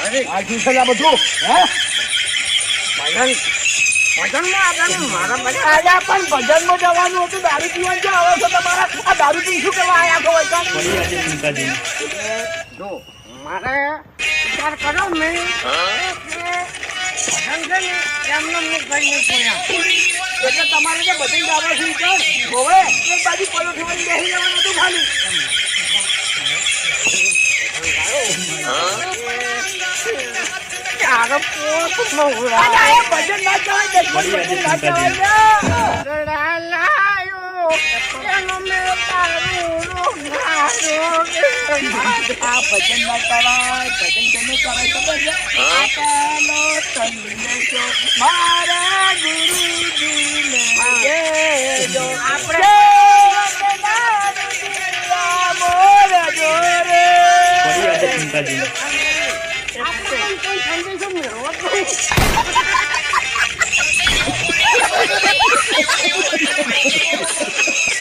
અરે આ શું છે આ બધું? હે મારા બધા પણ ભજનમાં જવાનું હતું. દારૂ પીવાનું ક્યાં આવે છે તમારા? આ દારૂ પી શું કરવા આયા છો? જો મારે વિચાર કરો મેં એટલે તમારે જે બધી જવા છે હવે એક બાજુ પડો થવાની બેસી જવાનું હતું ખાલી. ભજન ના જવાય ભજન ના કરાય. ભજન કેને કરાય ખબર છે? મારા ગુરુજીને આપણે